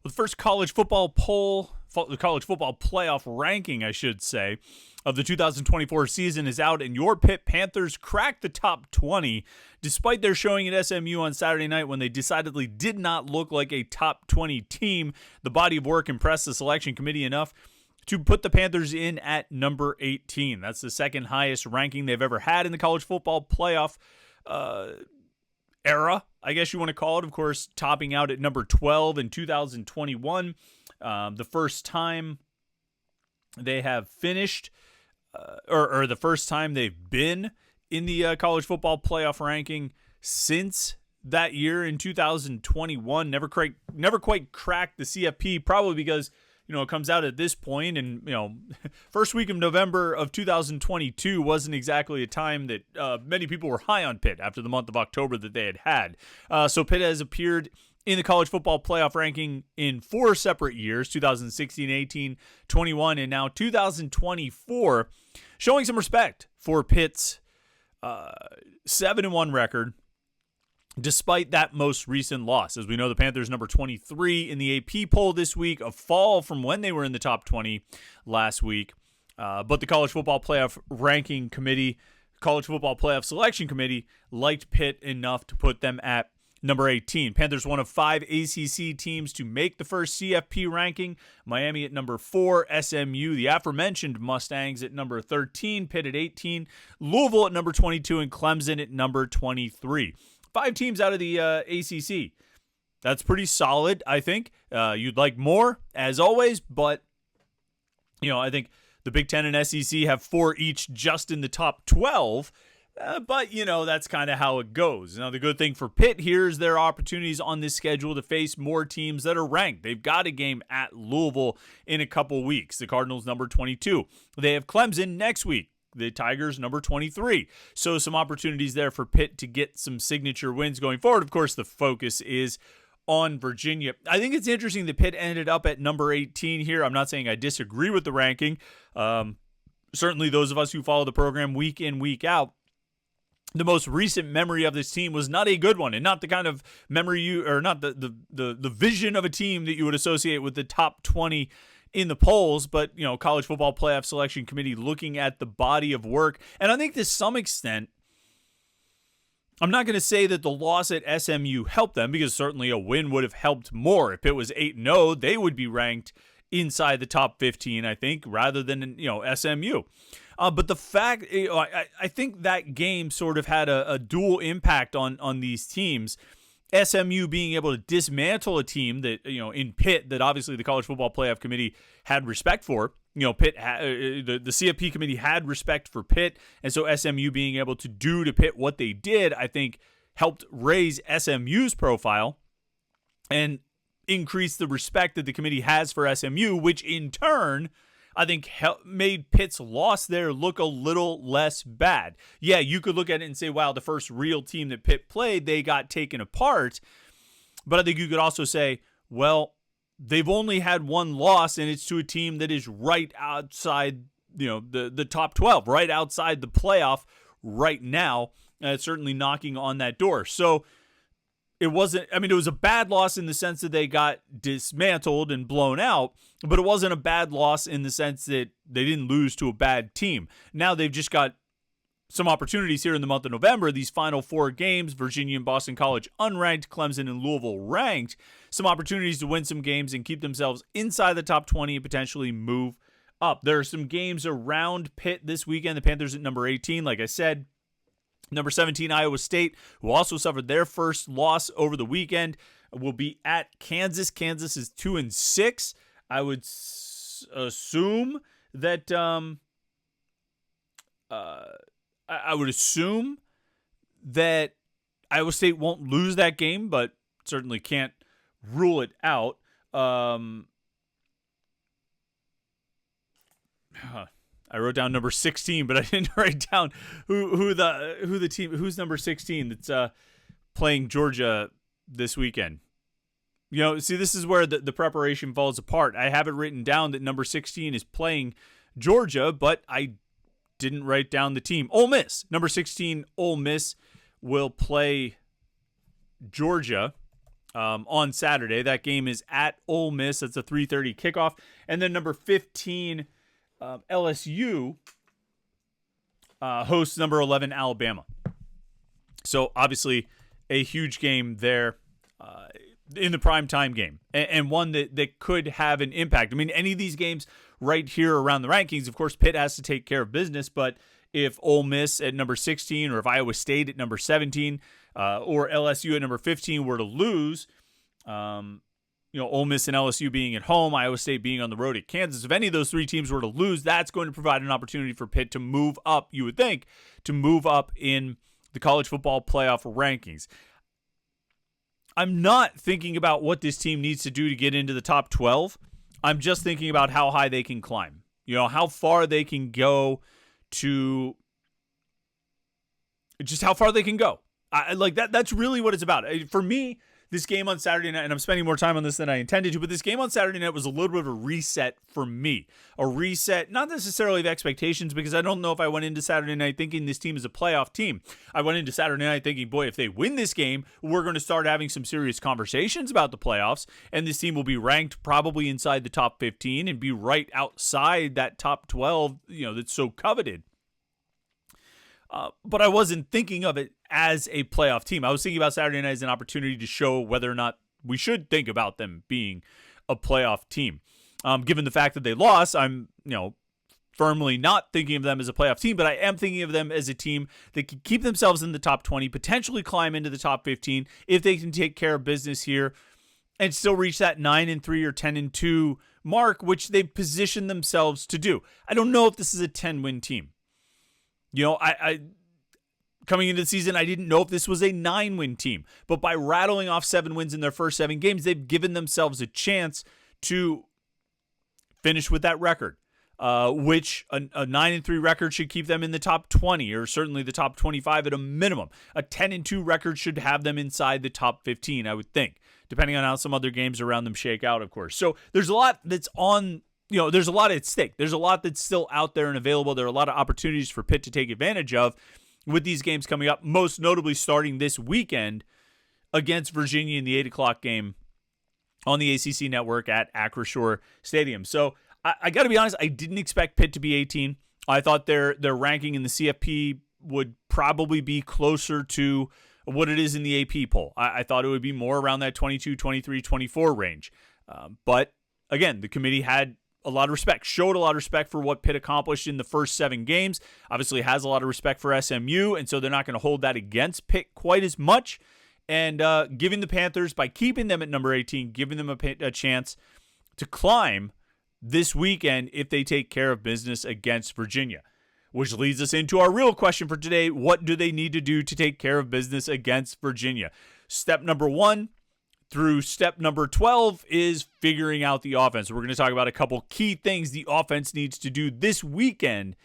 The first college football poll, the college football playoff ranking, I should say, of the 2024 season is out, and your Pitt Panthers cracked the top 20, despite their showing at SMU on Saturday night when they decidedly did not look like a top 20 team. The body of work impressed the selection committee enough to put the Panthers in at number 18. That's the second highest ranking they've ever had in the college football playoff era, I guess you want to call it. Of course, topping out at number 12 in 2021. The first time they have finished, or the first time they've been in the college football playoff ranking since that year in 2021. Never quite cracked the CFP, probably because it comes out at this point, and first week of November of 2022 wasn't exactly a time that many people were high on Pitt after the month of October that they had. So Pitt has appeared in the college football playoff ranking in 4 separate years: 2016, 18, 21, and now 2024, showing some respect for Pitt's 7-1 record, despite that most recent loss. As we know, the Panthers number 23 in the AP poll this week, a fall from when they were in the top 20 last week. But the College Football Playoff Ranking Committee, College Football Playoff Selection Committee, liked Pitt enough to put them at number 18. Panthers one of 5 ACC teams to make the first CFP ranking. Miami at number 4, SMU, the aforementioned Mustangs at number 13, Pitt at 18, Louisville at number 22, and Clemson at number 23. 5 teams out of the ACC. That's pretty solid, I think. You'd like more, as always, but I think the Big Ten and SEC have 4 each just in the top 12. But that's kind of how it goes. Now, the good thing for Pitt here is there are opportunities on this schedule to face more teams that are ranked. They've got a game at Louisville in a couple weeks. The Cardinals number 22. They have Clemson next week. The Tigers, number 23. So some opportunities there for Pitt to get some signature wins going forward. Of course, the focus is on Virginia. I think it's interesting that Pitt ended up at number 18 here. I'm not saying I disagree with the ranking. Certainly those of us who follow the program week in, week out, the most recent memory of this team was not a good one, and not the kind of memory not the vision of a team that you would associate with the top 20 in the polls, but College Football Playoff Selection Committee looking at the body of work. And I think to some extent, I'm not going to say that the loss at SMU helped them, because certainly a win would have helped more. If it was 8-0, they would be ranked inside the top 15, I think, rather than SMU. But the fact, I think that game sort of had a dual impact on these teams. SMU being able to dismantle a team that, in Pitt, that obviously the College Football Playoff Committee had respect for. Pitt, the CFP committee had respect for Pitt, and so SMU being able to do to Pitt what they did, I think, helped raise SMU's profile and increase the respect that the committee has for SMU, which in turn, I think, made Pitt's loss there look a little less bad. Yeah, you could look at it and say, wow, the first real team that Pitt played, they got taken apart. But I think you could also say, well, they've only had one loss, and it's to a team that is right outside, the top 12, right outside the playoff right now. It's certainly knocking on that door. So it was a bad loss in the sense that they got dismantled and blown out, but it wasn't a bad loss in the sense that they didn't lose to a bad team. Now they've just got some opportunities here in the month of November. These final 4 games, Virginia and Boston College unranked, Clemson and Louisville ranked, some opportunities to win some games and keep themselves inside the top 20 and potentially move up. There are some games around Pitt this weekend. The Panthers at number 18, like I said. Number 17, Iowa State, who also suffered their first loss over the weekend, will be at Kansas. Kansas is 2-6. I would assume that Iowa State won't lose that game, but certainly can't rule it out. I wrote down number 16, but I didn't write down who the team, who's number 16 that's playing Georgia this weekend. See, this is where the preparation falls apart. I have it written down that number 16 is playing Georgia, but I didn't write down the team. Ole Miss, number 16, Ole Miss will play Georgia on Saturday. That game is at Ole Miss. That's a 3:30 kickoff. And then number 15, LSU hosts number 11, Alabama. So obviously a huge game there in the primetime game, and one that could have an impact. I mean, any of these games right here around the rankings, of course, Pitt has to take care of business, but if Ole Miss at number 16 or if Iowa State at number 17 or LSU at number 15 were to lose, Ole Miss and LSU being at home, Iowa State being on the road at Kansas, if any of those three teams were to lose, that's going to provide an opportunity for Pitt to move up, you would think, to move up in the college football playoff rankings. I'm not thinking about what this team needs to do to get into the top 12. I'm just thinking about how high they can climb. How far they can go to just how far they can go. That's really what it's about. For me, this game on Saturday night, and I'm spending more time on this than I intended to, but this game on Saturday night was a little bit of a reset for me. A reset, not necessarily of expectations, because I don't know if I went into Saturday night thinking this team is a playoff team. I went into Saturday night thinking, boy, if they win this game, we're going to start having some serious conversations about the playoffs, and this team will be ranked probably inside the top 15 and be right outside that top 12, that's so coveted. But I wasn't thinking of it as a playoff team. I was thinking about Saturday night as an opportunity to show whether or not we should think about them being a playoff team. Given the fact that they lost, I'm, firmly not thinking of them as a playoff team, but I am thinking of them as a team that can keep themselves in the top 20, potentially climb into the top 15 if they can take care of business here and still reach that 9-3 or 10-2 mark, which they've positioned themselves to do. I don't know if this is a 10-win team. I coming into the season, I didn't know if this was a 9-win team. But by rattling off 7 wins in their first 7 games, they've given themselves a chance to finish with that record, which a 9-3 record should keep them in the top 20 or certainly the top 25 at a minimum. A 10-2 record should have them inside the top 15, I would think, depending on how some other games around them shake out, of course. So there's a lot that's on. There's a lot at stake. There's a lot that's still out there and available. There are a lot of opportunities for Pitt to take advantage of with these games coming up, most notably starting this weekend against Virginia in the 8 o'clock game on the ACC network at Acrisure Stadium. So I got to be honest, I didn't expect Pitt to be 18. I thought their ranking in the CFP would probably be closer to what it is in the AP poll. I thought it would be more around that 22, 23, 24 range. But again, the committee had showed a lot of respect for what Pitt accomplished in the first 7 games. Obviously has a lot of respect for SMU, and so they're not going to hold that against Pitt quite as much. And giving the Panthers, by keeping them at number 18, giving them a chance to climb this weekend if they take care of business against Virginia. Which leads us into our real question for today. What do they need to do to take care of business against Virginia? Step number 1 through step number 12 is figuring out the offense. We're going to talk about a couple key things the offense needs to do this weekend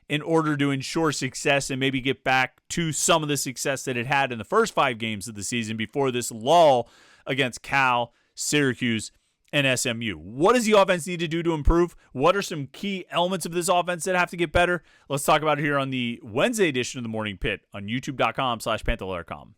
in order to ensure success and maybe get back to some of the success that it had in the first 5 games of the season before this lull against Cal, Syracuse, and SMU. What does the offense need to do to improve? What are some key elements of this offense that have to get better? Let's talk about it here on the Wednesday edition of the Morning Pitt on youtube.com/Panther-Lair.com.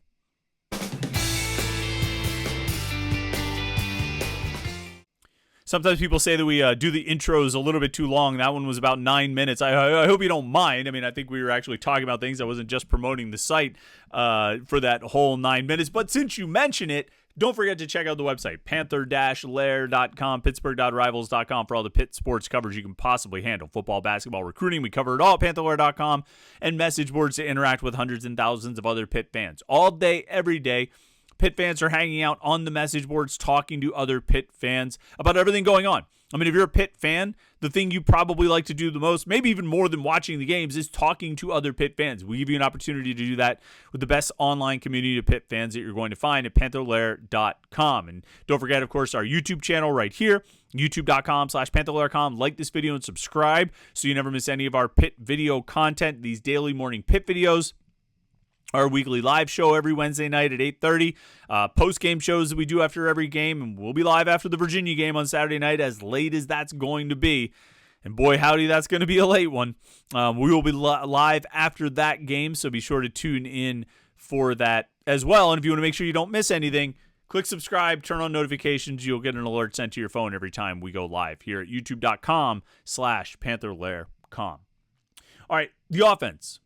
Sometimes people say that we do the intros a little bit too long. That one was about 9 minutes. I hope you don't mind. I mean, I think we were actually talking about things. I wasn't just promoting the site for that whole 9 minutes. But since you mention it, don't forget to check out the website, Panther-Lair.com, Pittsburgh.rivals.com for all the Pitt sports coverage you can possibly handle. Football, basketball, recruiting, we cover it all at Panther-Lair.com, and message boards to interact with hundreds and thousands of other Pitt fans. All day, every day, Pitt fans are hanging out on the message boards talking to other Pitt fans about everything going on. I mean, if you're a Pitt fan, the thing you probably like to do the most, maybe even more than watching the games, is talking to other Pitt fans. We give you an opportunity to do that with the best online community of Pitt fans that you're going to find at Panther-Lair.com. And don't forget, of course, our YouTube channel right here, youtube.com/Panther-Lair.com. Like this video and subscribe so you never miss any of our Pitt video content, these daily morning Pitt videos. Our weekly live show every Wednesday night at 8:30. Post-game shows that we do after every game. And we'll be live after the Virginia game on Saturday night, as late as that's going to be. And boy, howdy, that's going to be a late one. We will be live after that game, so be sure to tune in for that as well. And if you want to make sure you don't miss anything, Click subscribe, turn on notifications. You'll get an alert sent to your phone every time we go live here at youtube.com/Panther-Lair.com. All right, the offense.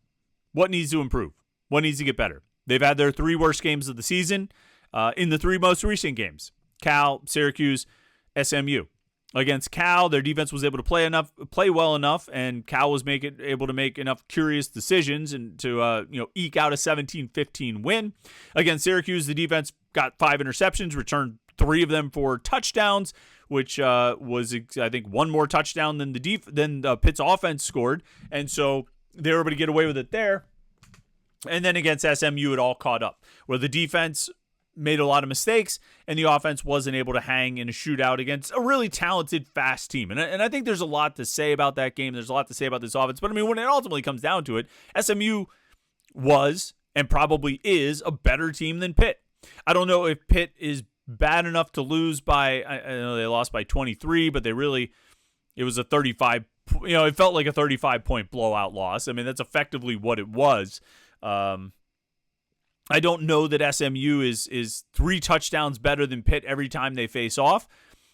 What needs to improve? What needs to get better? They've had their 3 worst games of the season in the 3 most recent games. Cal, Syracuse, SMU. Against Cal, their defense was able to play well enough, and Cal was able to make enough curious decisions and to eke out a 17-15 win. Against Syracuse, the defense got 5 interceptions, returned 3 of them for touchdowns, which was I think 1 more touchdown than the Pitt's offense scored, and so they were able to get away with it there. And then against SMU, it all caught up, where the defense made a lot of mistakes, and the offense wasn't able to hang in a shootout against a really talented, fast team. And I think there's a lot to say about that game. There's a lot to say about this offense. But, I mean, when it ultimately comes down to it, SMU was and probably is a better team than Pitt. I don't know if Pitt is bad enough to lose by, I know they lost by 23, but it was a 35, it felt like a 35-point blowout loss. I mean, that's effectively what it was. I don't know that SMU is 3 touchdowns better than Pitt every time they face off,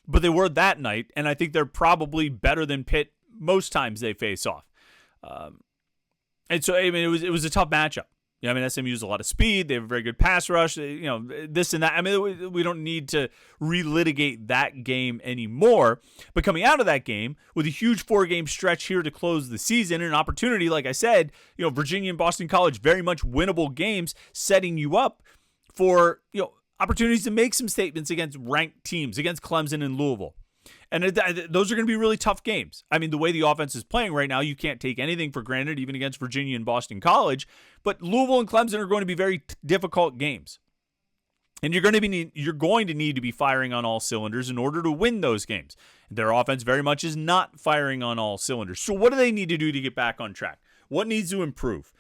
but they were that night, and I think they're probably better than Pitt most times they face off. And so, I mean, it was a tough matchup. I mean, SMU has a lot of speed. They have a very good pass rush. This and that. I mean, we don't need to relitigate that game anymore. But coming out of that game with a huge 4-game stretch here to close the season, and an opportunity, like I said, Virginia and Boston College, very much winnable games, setting you up for opportunities to make some statements against ranked teams, against Clemson and Louisville. And those are going to be really tough games. I mean, the way the offense is playing right now, you can't take anything for granted, even against Virginia and Boston College. But Louisville and Clemson are going to be very difficult games. And you're going to need to be firing on all cylinders in order to win those games. Their offense very much is not firing on all cylinders. So what do they need to do to get back on track? What needs to improve?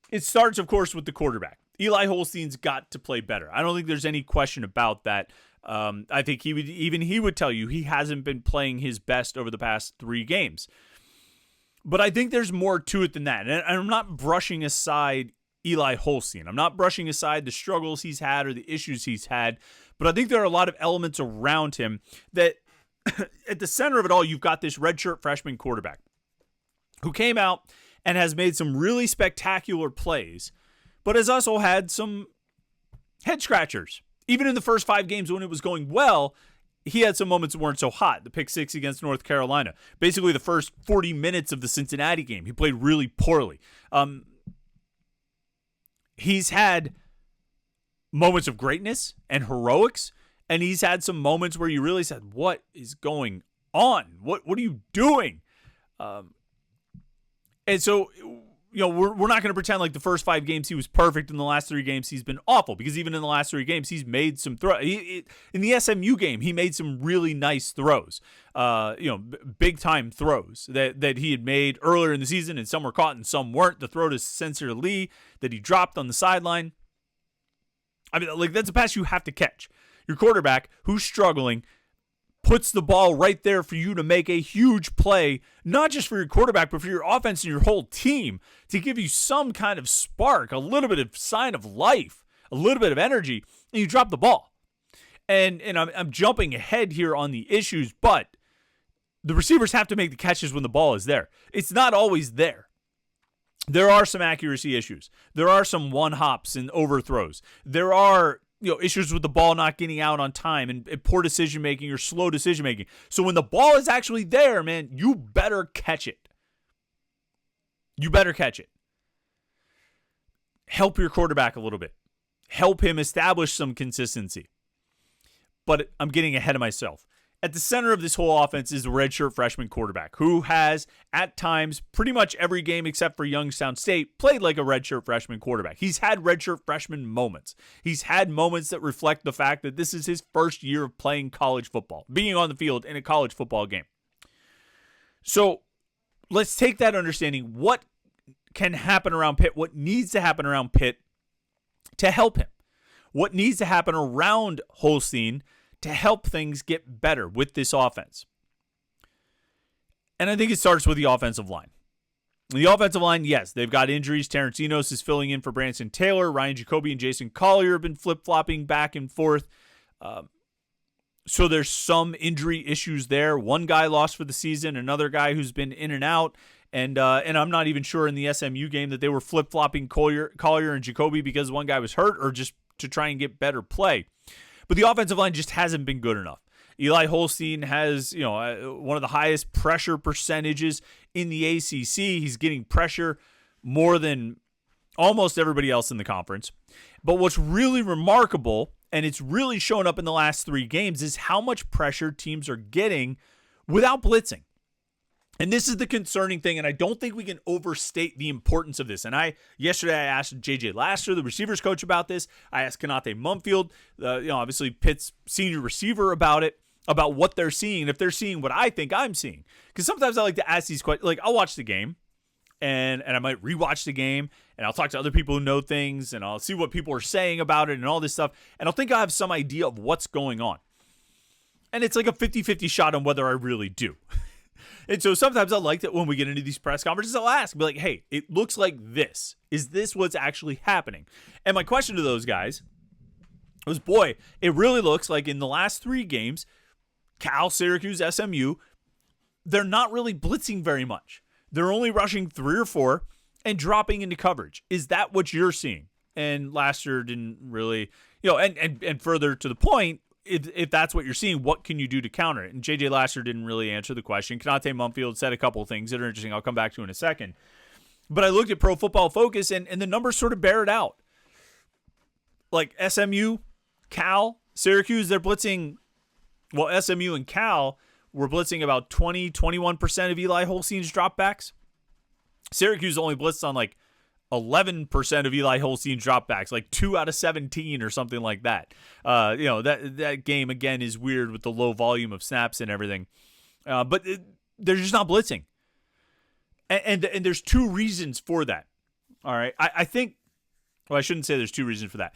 It starts, of course, with the quarterback. Eli Holstein's got to play better. I don't think there's any question about that. I think he would tell you he hasn't been playing his best over the past 3 games. But I think there's more to it than that. And I'm not brushing aside Eli Holstein. I'm not brushing aside the struggles he's had or the issues he's had. But I think there are a lot of elements around him that at the center of it all, you've got this redshirt freshman quarterback who came out and has made some really spectacular plays, but has also had some head scratchers. Even in the first 5 games when it was going well, he had some moments that weren't so hot. The pick 6 against North Carolina. Basically, the first 40 minutes of the Cincinnati game, he played really poorly. He's had moments of greatness and heroics, and he's had some moments where you really said, what is going on? What are you doing? And so, we're not going to pretend like the first 5 games he was perfect. In the last 3 games, he's been awful, because even in the last 3 games, he's made some throws. In the SMU game, he made some really nice throws, big time throws that he had made earlier in the season, and some were caught and some weren't. The throw to Spencer Lee that he dropped on the sideline. I mean, like, that's a pass you have to catch. Your quarterback, who's struggling, puts the ball right there for you to make a huge play, not just for your quarterback, but for your offense and your whole team, to give you some kind of spark, a little bit of sign of life, a little bit of energy, and you drop the ball. And I'm jumping ahead here on the issues, but the receivers have to make the catches when the ball is there. It's not always there. There are some accuracy issues. There are some one-hops and overthrows. There are issues with the ball not getting out on time and poor decision-making or slow decision-making. So when the ball is actually there, man, you better catch it. You better catch it. Help your quarterback a little bit. Help him establish some consistency. But I'm getting ahead of myself. At the center of this whole offense is the redshirt freshman quarterback, who has, at times, pretty much every game except for Youngstown State, played like a redshirt freshman quarterback. He's had redshirt freshman moments. He's had moments that reflect the fact that this is his first year of playing college football, being on the field in a college football game. So let's take that understanding. What can happen around Pitt? What needs to happen around Pitt to help him? What needs to happen around Holstein to help things get better with this offense? And I think it starts with the offensive line. The offensive line, yes, they've got injuries. Terrence Enos is filling in for Branson Taylor. Ryan Jacoby and Jason Collier have been flip-flopping back and forth. So there's some injury issues there. One guy lost for the season, another guy who's been in and out. And I'm not even sure in the SMU game that they were flip-flopping Collier and Jacoby because one guy was hurt or just to try and get better play. But the offensive line just hasn't been good enough. Eli Holstein has, one of the highest pressure percentages in the ACC. He's getting pressure more than almost everybody else in the conference. But what's really remarkable, and it's really shown up in the last 3 games, is how much pressure teams are getting without blitzing. And this is the concerning thing, and I don't think we can overstate the importance of this. And yesterday I asked J.J. Laster, the receivers coach, about this. I asked Kanate Mumfield, obviously Pitt's senior receiver, about what they're seeing, and if they're seeing what I think I'm seeing. Because sometimes I like to ask these questions. Like, I'll watch the game, and I might rewatch the game, and I'll talk to other people who know things, and I'll see what people are saying about it and all this stuff, and I'll think I have some idea of what's going on. And it's like a 50-50 shot on whether I really do. And so sometimes I like that when we get into these press conferences, I'll ask, be like, hey, it looks like this. Is this what's actually happening? And my question to those guys was, boy, it really looks like in the last 3 games, Cal, Syracuse, SMU, they're not really blitzing very much. They're only rushing 3 or 4 and dropping into coverage. Is that what you're seeing? And Laster didn't really, and further to the point, if that's what you're seeing, what can you do to counter it? And J.J. Laster didn't really answer the question. Kanate Mumfield said a couple of things that are interesting. I'll come back to in a second. But I looked at Pro Football Focus, and the numbers sort of bear it out. Like SMU, Cal, Syracuse, they're blitzing. Well, SMU and Cal were blitzing about 21% of Eli Holstein's dropbacks. Syracuse only blitzed on like 11% of Eli Holstein's dropbacks, like 2 out of 17 or something like that. That game, again, is weird with the low volume of snaps and everything. But they're just not blitzing. And there's 2 reasons for that. All right. I think, well, I shouldn't say there's 2 reasons for that.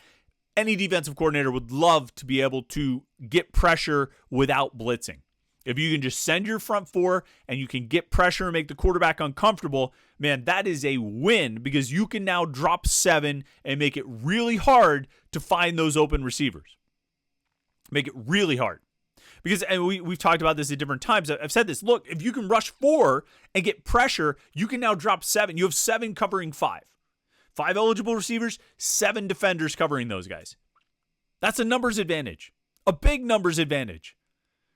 Any defensive coordinator would love to be able to get pressure without blitzing. If you can just send your front 4 and you can get pressure and make the quarterback uncomfortable, man, that is a win because you can now drop 7 and make it really hard to find those open receivers. Make it really hard. Because, and we've talked about this at different times. I've said this. Look, if you can rush 4 and get pressure, you can now drop 7. You have 7 covering 5. 5 eligible receivers, 7 defenders covering those guys. That's a numbers advantage. A big numbers advantage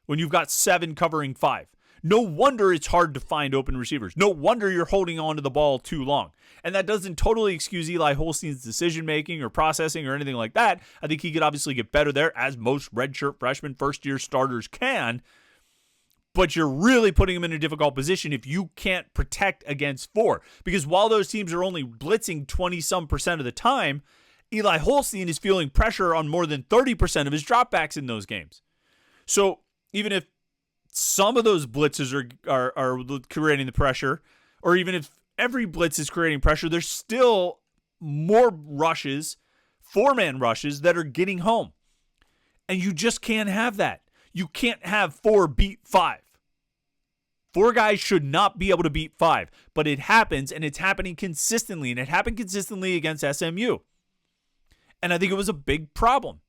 when you've got 7 covering 5. No wonder it's hard to find open receivers. No wonder you're holding on to the ball too long. And that doesn't totally excuse Eli Holstein's decision-making or processing or anything like that. I think he could obviously get better there, as most redshirt freshmen, first-year starters can. But you're really putting him in a difficult position if you can't protect against 4. Because while those teams are only blitzing 20-some% of the time, Eli Holstein is feeling pressure on more than 30% of his dropbacks in those games. So even if some of those blitzes are creating the pressure, or even if every blitz is creating pressure, there's still more rushes, 4-man rushes, that are getting home. And you just can't have that. You can't have 4 beat 5. 4 guys should not be able to beat 5. But it happens, and it's happening consistently. And it happened consistently against SMU. And I think it was a big problem.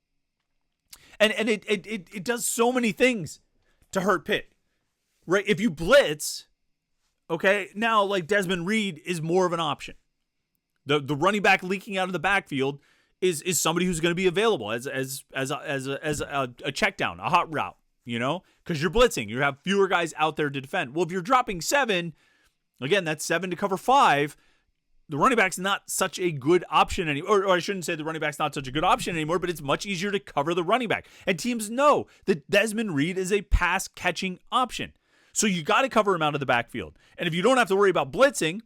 And it does so many things to hurt Pitt. Right? If you blitz, okay, now like Desmond Reed is more of an option. The running back leaking out of the backfield is somebody who's going to be available as a check down, a hot route, because you're blitzing. You have fewer guys out there to defend. Well, if you're dropping 7, again, that's 7 to cover 5. The running back's not such a good option anymore. Or I shouldn't say the running back's not such a good option anymore, but it's much easier to cover the running back. And teams know that Desmond Reed is a pass-catching option. So you got to cover him out of the backfield. And if you don't have to worry about blitzing,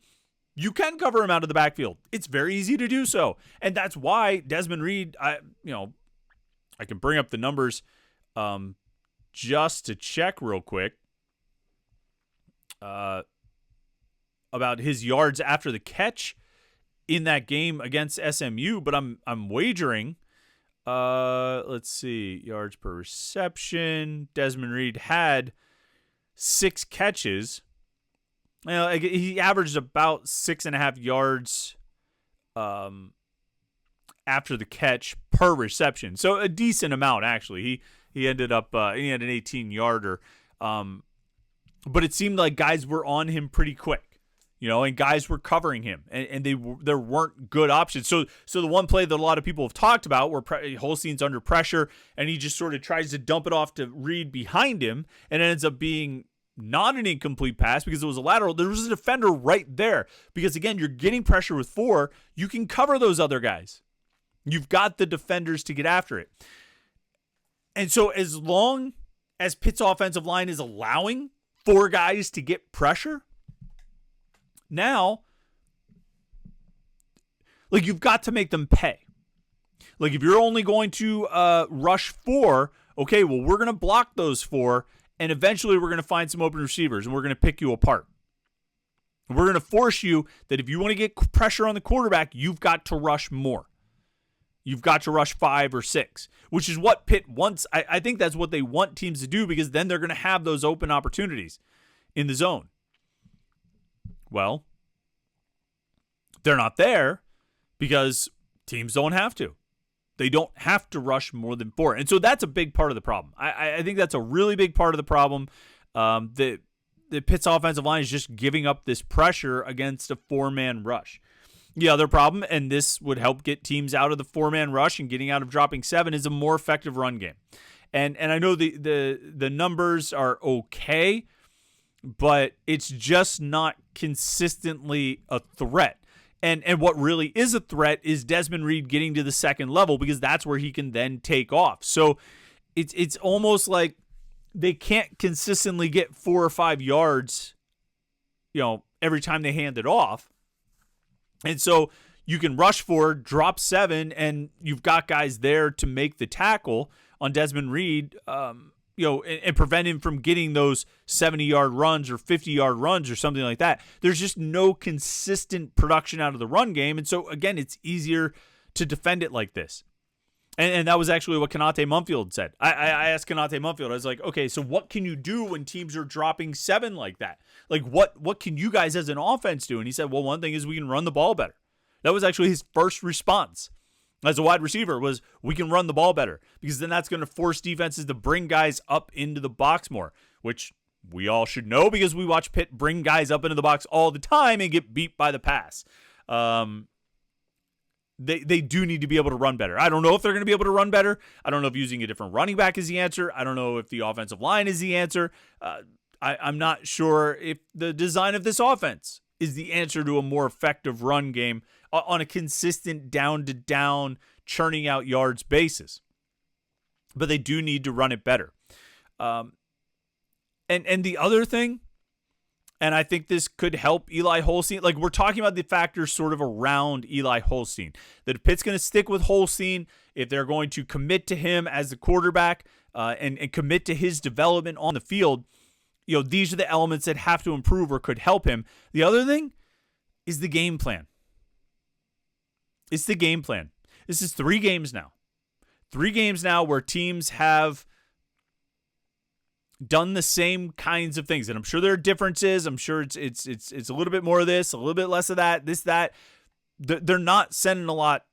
you can cover him out of the backfield. It's very easy to do so. And that's why Desmond Reed, I can bring up the numbers just to check real quick. About his yards after the catch in that game against SMU, but I'm wagering, let's see, yards per reception. Desmond Reed had 6 catches he averaged about 6.5 yards after the catch per reception. So a decent amount, actually. He ended up, he had an 18-yarder. But it seemed like guys were on him pretty quick. And guys were covering him, and there weren't good options. So the one play that a lot of people have talked about where Holstein's under pressure, and he just sort of tries to dump it off to Reed behind him, and it ends up being not an incomplete pass because it was a lateral. There was a defender right there because, again, you're getting pressure with 4. You can cover those other guys. You've got the defenders to get after it. And so as long as Pitt's offensive line is allowing 4 guys to get pressure, now, you've got to make them pay. If you're only going to rush 4, okay, well, we're going to block those 4, and eventually we're going to find some open receivers, and we're going to pick you apart. We're going to force you that if you want to get pressure on the quarterback, you've got to rush more. You've got to rush 5 or 6, which is what Pitt wants. I think that's what they want teams to do because then they're going to have those open opportunities in the zone. Well, they're not there because teams don't have to. They don't have to rush more than 4. And so that's a big part of the problem. I think that's a really big part of the problem. The Pitt's offensive line is just giving up this pressure against a 4-man rush. The other problem, and this would help get teams out of the 4-man rush and getting out of dropping 7, is a more effective run game. And I know the numbers are okay, but it's just not consistently a threat. And what really is a threat is Desmond Reed getting to the second level because that's where he can then take off. So it's almost like they can't consistently get 4 or 5 yards, every time they hand it off. And so you can rush 4, drop 7, and you've got guys there to make the tackle on Desmond Reed, and prevent him from getting those 70-yard runs or 50-yard runs or something like that. There's just no consistent production out of the run game. And so, again, it's easier to defend it like this. And that was actually what Konate Mumfield said. I asked Konate Mumfield, I was like, okay, so what can you do when teams are dropping 7 like that? What can you guys as an offense do? And he said, well, one thing is we can run the ball better. That was actually his first response as a wide receiver was we can run the ball better because then that's going to force defenses to bring guys up into the box more, which we all should know because we watch Pitt bring guys up into the box all the time and get beat by the pass. They do need to be able to run better. I don't know if they're going to be able to run better. I don't know if using a different running back is the answer. I don't know if the offensive line is the answer. I'm not sure if the design of this offense is the answer to a more effective run game on a consistent down-to-down, churning out yards basis. But they do need to run it better. And the other thing, and I think this could help Eli Holstein, we're talking about the factors sort of around Eli Holstein. That if Pitt's going to stick with Holstein, if they're going to commit to him as the quarterback and commit to his development on the field, these are the elements that have to improve or could help him. The other thing is the game plan. It's the game plan. This is 3 games now. 3 games now where teams have done the same kinds of things. And I'm sure there are differences. I'm sure it's a little bit more of this, a little bit less of that, this, that. They're not sending a lot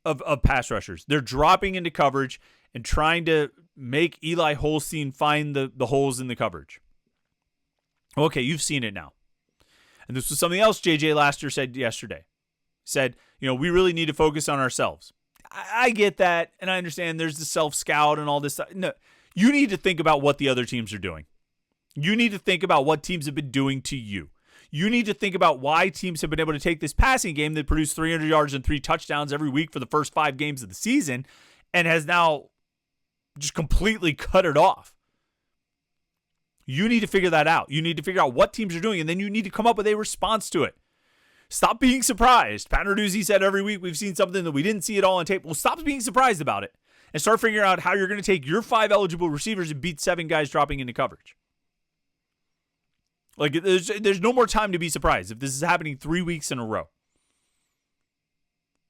of pass rushers. They're dropping into coverage and trying to make Eli Holstein find the holes in the coverage. Okay, you've seen it now. And this was something else J.J. Laster said yesterday. Said, we really need to focus on ourselves. I get that, and I understand there's the self-scout and all this stuff. No, you need to think about what the other teams are doing. You need to think about what teams have been doing to you. You need to think about why teams have been able to take this passing game that produced 300 yards and 3 touchdowns every week for the first 5 games of the season and has now just completely cut it off. You need to figure that out. You need to figure out what teams are doing, and then you need to come up with a response to it. Stop being surprised. Pat Narduzzi said every week we've seen something that we didn't see at all on tape. Well, stop being surprised about it and start figuring out how you're going to take your 5 eligible receivers and beat 7 guys dropping into coverage. There's no more time to be surprised if this is happening 3 weeks in a row.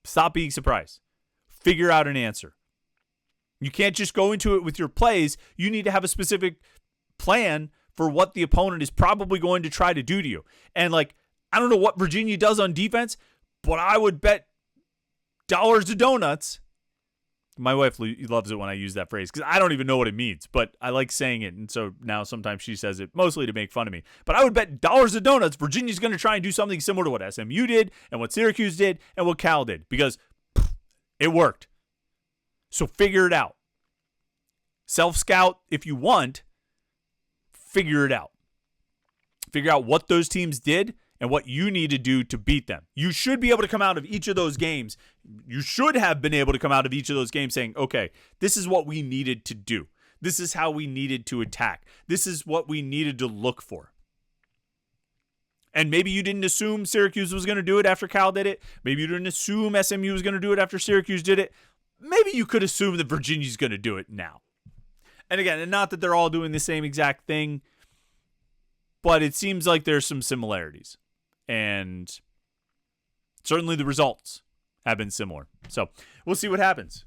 Stop being surprised. Figure out an answer. You can't just go into it with your plays. You need to have a specific plan for what the opponent is probably going to try to do to you. And like, I don't know what Virginia does on defense, but I would bet dollars to donuts. My wife loves it when I use that phrase because I don't even know what it means, but I like saying it. And so now sometimes she says it mostly to make fun of me. But I would bet dollars to donuts Virginia's going to try and do something similar to what SMU did and what Syracuse did and what Cal did because it worked. So figure it out. Self-scout if you want. Figure it out. Figure out what those teams did and what you need to do to beat them. You should be able to come out of each of those games. You should have been able to come out of each of those games saying, okay, this is what we needed to do. This is how we needed to attack. This is what we needed to look for. And maybe you didn't assume Syracuse was going to do it after Cal did it. Maybe you didn't assume SMU was going to do it after Syracuse did it. Maybe you could assume that Virginia's going to do it now. And again, and not that they're all doing the same exact thing, but it seems like there's some similarities. And certainly the results have been similar. So we'll see what happens.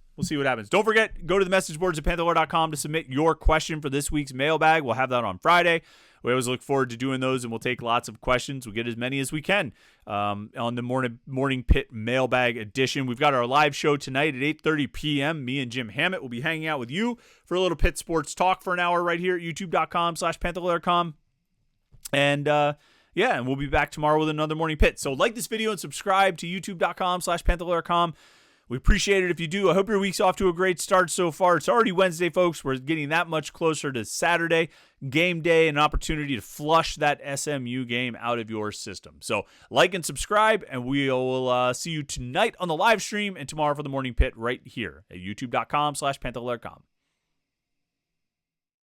Don't forget, go to the message boards at Panther-Lair.com to submit your question for this week's mailbag. We'll have that on Friday. We always look forward to doing those, and we'll take lots of questions. We'll get as many as we can on the Morning Pitt mailbag edition. We've got our live show tonight at 8:30 p.m. Me and Jim Hammett will be hanging out with you for a little Pitt sports talk for an hour right here at youtube.com/Panther-Lair.com. And and we'll be back tomorrow with another Morning Pitt. So like this video and subscribe to youtube.com/Panther-Lair.com. We appreciate it if you do. I hope your week's off to a great start so far. It's already Wednesday, folks. We're getting that much closer to Saturday, game day, and an opportunity to flush that SMU game out of your system. So like and subscribe, and we'll see you tonight on the live stream and tomorrow for the Morning Pitt right here at youtube.com/Panther-Lair.com.